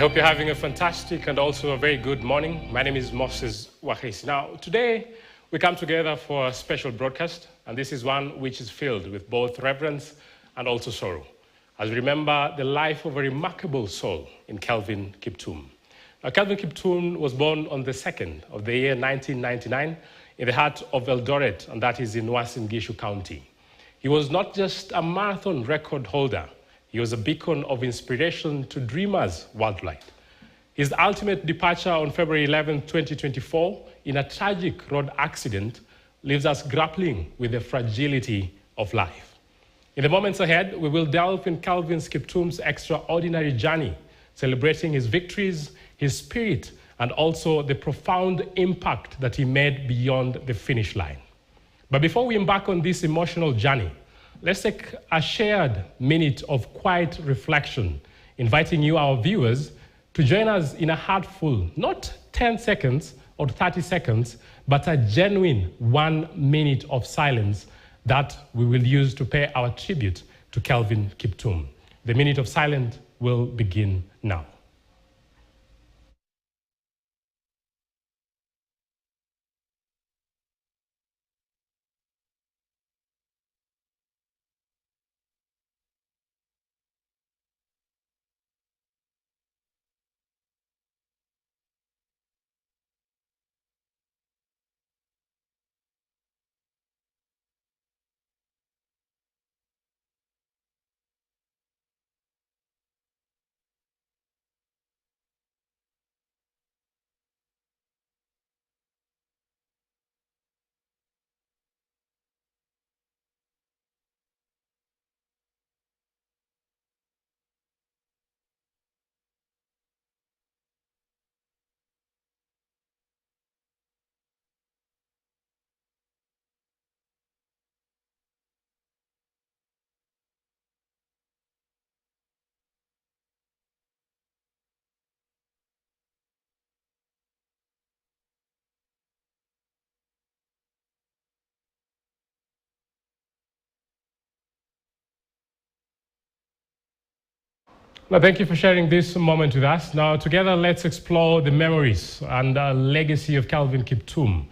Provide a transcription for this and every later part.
hope you're having a fantastic and also a very good morning. My name is Moses Wahesi. Now, today we come together for a special broadcast, and this is one which is filled with both reverence and also sorrow, as we remember the life of a remarkable soul in Kelvin Kiptum. Now, Kelvin Kiptum was born on the 2nd of the year 1999 in the heart of Eldoret, and that is in Uasin Gishu County. He was not just a marathon record holder, he was a beacon of inspiration to dreamers worldwide. His ultimate departure on February 11, 2024, in a tragic road accident, leaves us grappling with the fragility of life. In the moments ahead, we will delve in Kelvin Kiptum's extraordinary journey, celebrating his victories, his spirit, and also the profound impact that he made beyond the finish line. But before we embark on this emotional journey, let's take a shared minute of quiet reflection, inviting you, our viewers, to join us in a heartful, not 10 seconds or 30 seconds, but a genuine 1 minute of silence that we will use to pay our tribute to Kelvin Kiptum. The minute of silence will begin now. Well, thank you for sharing this moment with us. Now, together, let's explore the memories and legacy of Kelvin Kiptum.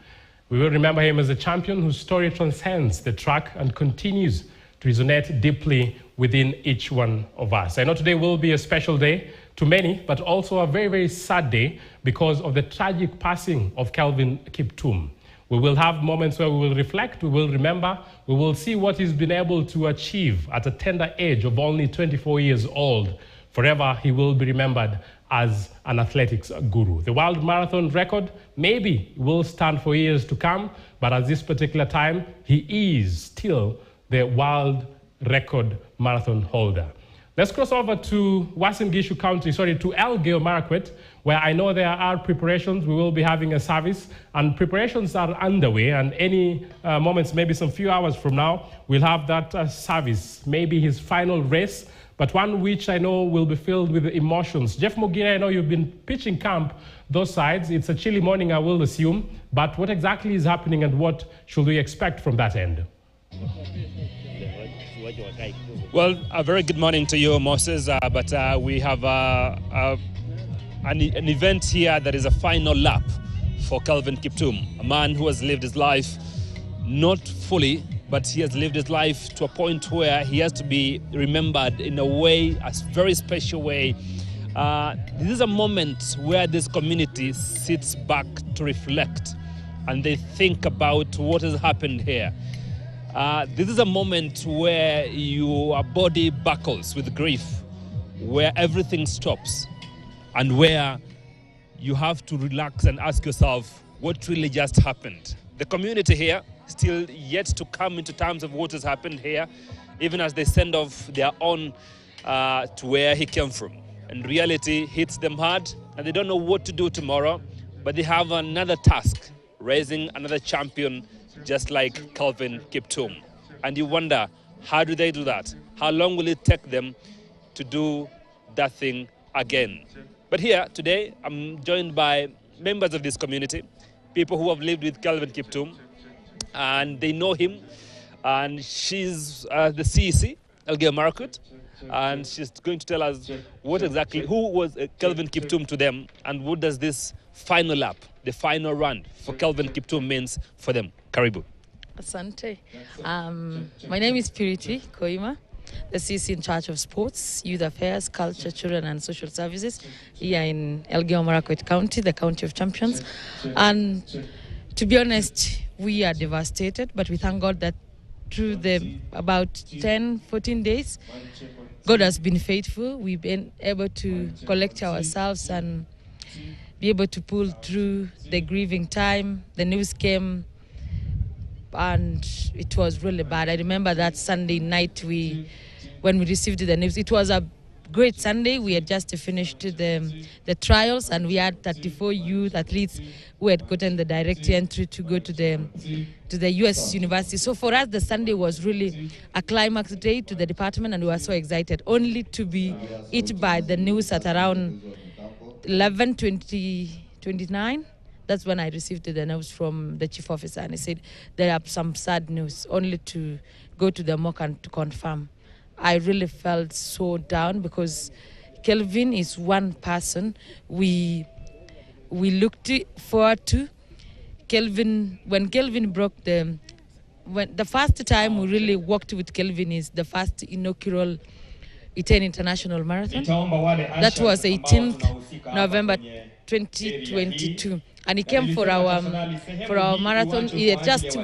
We will remember him as a champion whose story transcends the track and continues to resonate deeply within each one of us. I know today will be a special day to many, but also a very, very sad day because of the tragic passing of Kelvin Kiptum. We will have moments where we will reflect, we will remember, we will see what he's been able to achieve at a tender age of only 24 years old. Forever, he will be remembered as an athletics guru. The world marathon record maybe will stand for years to come, but at this particular time, he is still the world record marathon holder. Let's cross over to Uasin Gishu County, to Elgeyo Marakwet, where I know there are preparations. We will be having a service, and preparations are underway, and any moments, maybe some few hours from now, we'll have that service, maybe his final race, but one which I know will be filled with emotions. Jeff Mugira, I know you've been pitching camp those sides. It's a chilly morning, I will assume, but what exactly is happening and what should we expect from that end? Well, a very good morning to you, Moses, but we have an event here that is a final lap for Kelvin Kiptum, a man who has lived his life not fully, but he has lived his life to a point where he has to be remembered in a way, a very special way. This is a moment where this community sits back to reflect and they think about what has happened here. This is a moment where your body buckles with grief, where everything stops, and where you have to relax and ask yourself what really just happened. The community here still yet to come into terms of what has happened here, even as they send off their own to where he came from. And reality hits them hard, and they don't know what to do tomorrow, but they have another task, raising another champion just like Kelvin Kiptum. And you wonder, how do they do that? How long will it take them to do that thing again? But here today, I'm joined by members of this community, people who have lived with Kelvin Kiptum, and they know him. And she's the CEC, Elgeyo Marakwet, and she's going to tell us what exactly, who was Kelvin Kiptum to them, and what does this final lap, the final run for Kelvin Kiptum means for them. Karibu. Asante. My name is Purity Koima, the CC in charge of sports, youth affairs, culture, children and social services here in Elgeyo Marakwet County, the county of champions. And to be honest, we are devastated, but we thank God that through the about 10, 14 days, God has been faithful. We've been able to collect ourselves and be able to pull through the grieving time. The news came and it was really bad. I remember that Sunday night when we received the news. It was a great Sunday. We had just finished the trials, and we had 34 youth athletes who had gotten the direct entry to go to the US university. So for us, the Sunday was really a climax day to the department, and we were so excited, only to be hit by the news at around 11:29. That's when I received the news from the chief officer, and he said there are some sad news, only to go to the mock and to confirm. I really felt so down because Kelvin is one person we looked forward to. Kelvin, when Kelvin broke the first time we really worked with Kelvin is the first inaugural Iten International Marathon. That was 18th November 2022. And he came for our marathon. He had just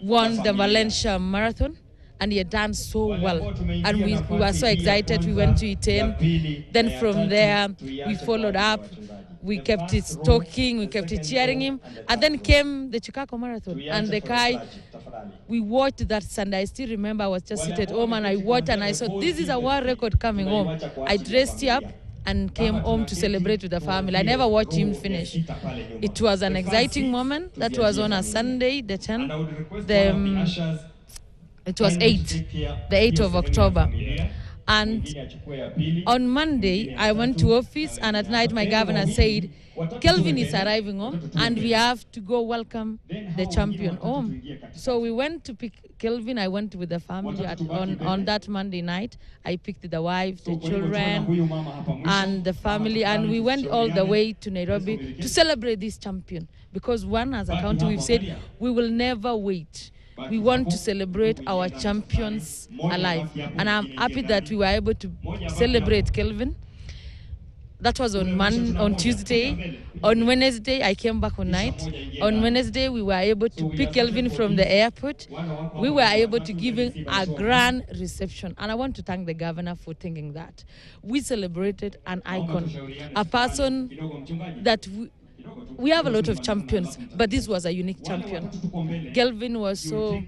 won the Valencia Marathon, and he had done so well. And we were so excited. We went to Iten. Then from there, we followed up. We kept it talking, we kept it cheering him. And then came the Chicago Marathon. And the guy, we watched that Sunday. I still remember I was just seated at home, and I watched and I saw, this is a world record coming home. I dressed up and came home to celebrate with the family. I never watched him finish. It was an exciting moment. That was on a Sunday, the 10th. It was the 8th of October. And on Monday, I went to office, and at night my governor said, Kelvin is arriving home, and we have to go welcome the champion home. So we went to pick Kelvin. I went with the family on that Monday night. I picked the wife, the children, and the family, and we went all the way to Nairobi to celebrate this champion. Because as a county, we've said we will never wait. We want to celebrate our champions alive. And I'm happy that we were able to celebrate Kelvin. That was on Tuesday. On Wednesday, I came back on night. On Wednesday, we were able to pick Kelvin from the airport. We were able to give him a grand reception. And I want to thank the governor for thinking that. We celebrated an icon, a person that we have a lot of champions, but this was a unique champion. Kelvin was so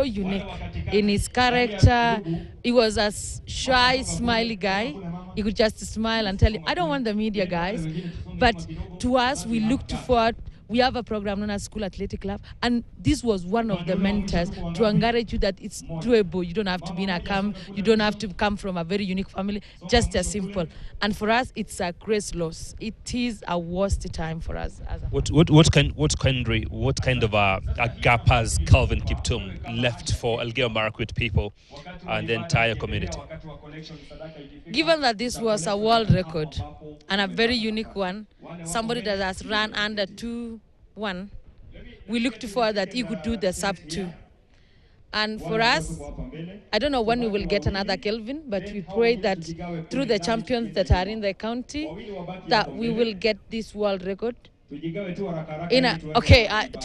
unique in his character. He was a shy, smiley guy. He could just smile and tell you, I don't want the media, guys. But to us, we looked forward. We have a program known as School Athletic Club, and this was one of the mentors to encourage you that it's doable. You don't have to be in a camp. You don't have to come from a very unique family. Just as simple. And for us, it's a great loss. It is a worst time for us. What kind of a gap has Kelvin Kiptum left for Elgeyo Marakwet people and the entire community? Given that this was a world record and a very unique one, somebody that has run under 2:1, we looked for that he could do the sub-2. And for us, I don't know when we will get another Kelvin, but we pray that through the champions that are in the county, that we will get this world record. To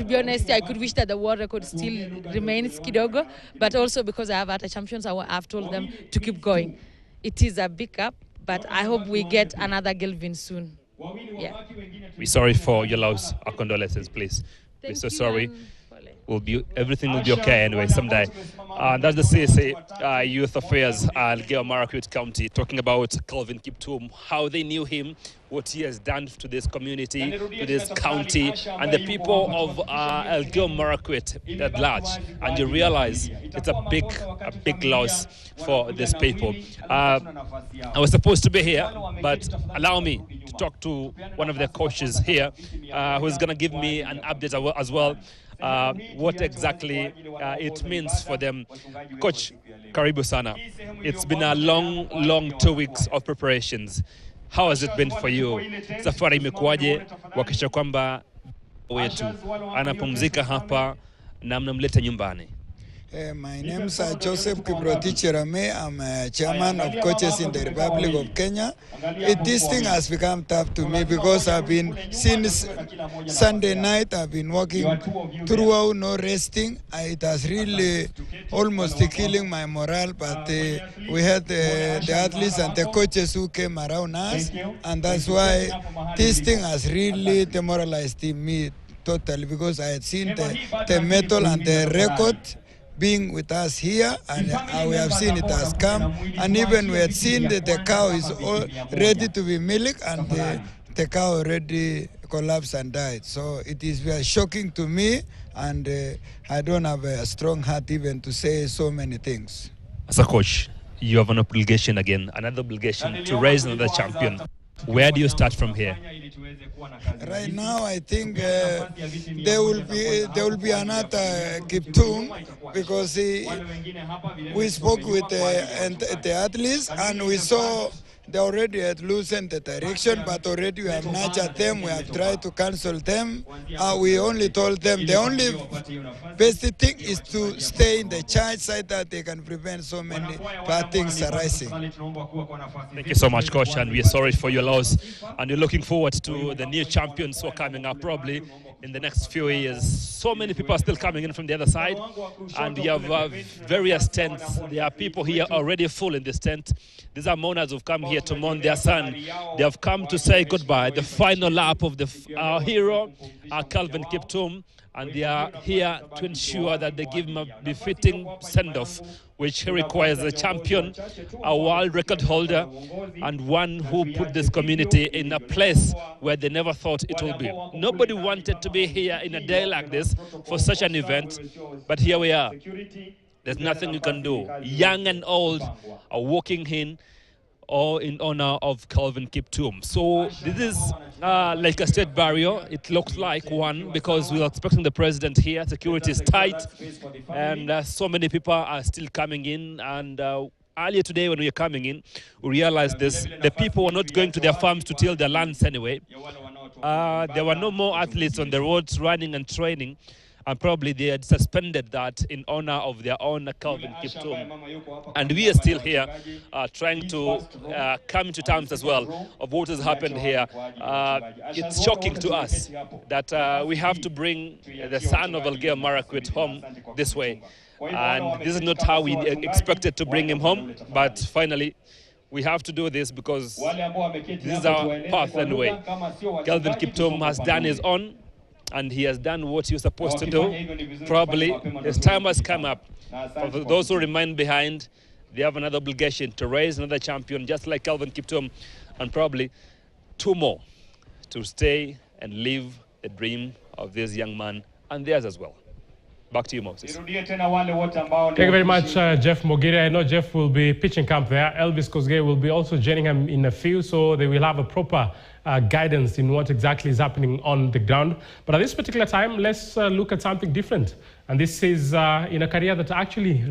be honest, I could wish that the world record still remains kidogo, but also because I have other champions, I've told them to keep going. It is a big up, but I hope we get another Kelvin soon. Yeah. We're sorry for your loss. Our condolences, please. We're so sorry. Everything will be okay anyway someday. That's the CSA Youth Affairs Elgeyo Marakwet County talking about Kelvin Kiptum, how they knew him, what he has done to this community, to this county, and the people of Elgeyo Marakwet at large. And you realize it's a big loss for these people. I was supposed to be here, but allow me to talk to one of the coaches here who's going to give me an update as well. what exactly it means for them. Coach, karibu sana. It's been a long 2 weeks of preparations. How has it been for you? Safari imekuwaje kuhakikisha kwamba wetu anapumzika hapa na mnamleta nyumbani? My name is Joseph Kiprotich Cherame. I'm chairman of coaches in the Republic of Kenya. This thing has become tough to me because I've been, since Sunday night, I've been working throughout, no resting. It has really almost killing my morale, but we had the athletes and the coaches who came around us, and that's why this thing has really demoralized me totally, because I had seen the medal and the record being with us here, and we have seen it has come, and even we had seen that the cow is all ready to be milked, and the cow already collapsed and died. So it is very shocking to me, and I don't have a strong heart even to say so many things. As a coach, you have an obligation again, another obligation to raise another champion. Where do you start from here? Right now, I think there will be another Kiptum, because we spoke with the athletes, and we saw they already had loosened the direction, but already we have nurtured them, we have tried to cancel them. We only told them the only best thing is to stay in the church side, that they can prevent so many bad things arising. Thank you so much, Coach, and we are sorry for your loss. And we're looking forward to the new champions who are coming up probably in the next few years. So many people are still coming in from the other side, and we have various tents. There are people here already full in this tent. These are mourners who've come here to mourn their son. They have come to say goodbye, the final lap of our hero, Kelvin Kiptum, and they are here to ensure that they give him a befitting send-off, which requires a champion, a world record holder, and one who put this community in a place where they never thought it would be. Nobody wanted to be here in a day like this for such an event, but here we are. There's nothing you can do. Young and old are walking in, all in honor of Kelvin Kiptum. So this is like a state barrier. It looks like one, because we are expecting the president here. Security is tight, and so many people are still coming in. And earlier today when we were coming in, we realized this. The people were not going to their farms to till their lands anyway. There were no more athletes on the roads running and training. And probably they had suspended that in honor of their own Kelvin Kiptum. And we are still here trying to come to terms as well of what has happened here. It's shocking to us that we have to bring the son of Elgeyo Marakwet home this way. And this is not how we expected to bring him home, but finally we have to do this because this is our path anyway. Kelvin Kiptum has done his own, and he has done what he was supposed to do. Probably his time has come up. For those who remain behind, they have another obligation to raise another champion, just like Kelvin Kiptum, and probably two more to stay and live the dream of this young man and theirs as well. Back to you, Moses. Thank you very much, Jeff Mogiri. I know Jeff will be pitching camp there. Elvis Kosgei will be also joining him in a few, so they will have a proper guidance in what exactly is happening on the ground. But at this particular time, let's look at something different. And this is in a career that actually